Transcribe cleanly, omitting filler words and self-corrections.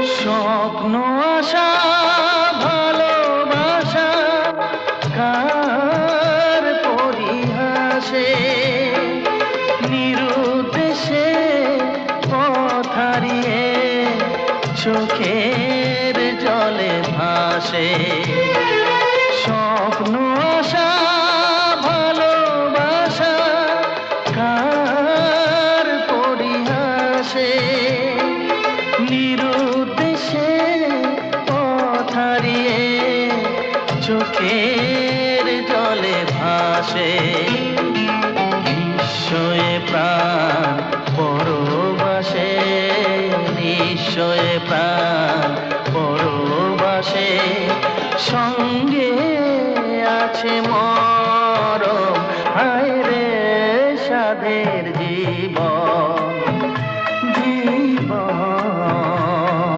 স্বপ্ন আশা ভালোবাসা কার পরিহাসে নিরুদ্দেশে পথ হারিয়ে চোখের জলে ভাসে। স্বপ্ন আশা ভালোবাসা কার পরিহাসে নিরুদ্দেশে পথ হারিয়ে চোখের জলে ভাসে। নিশ্চয় প্রাণ পরবাসে, নিশ্চয় প্রাণ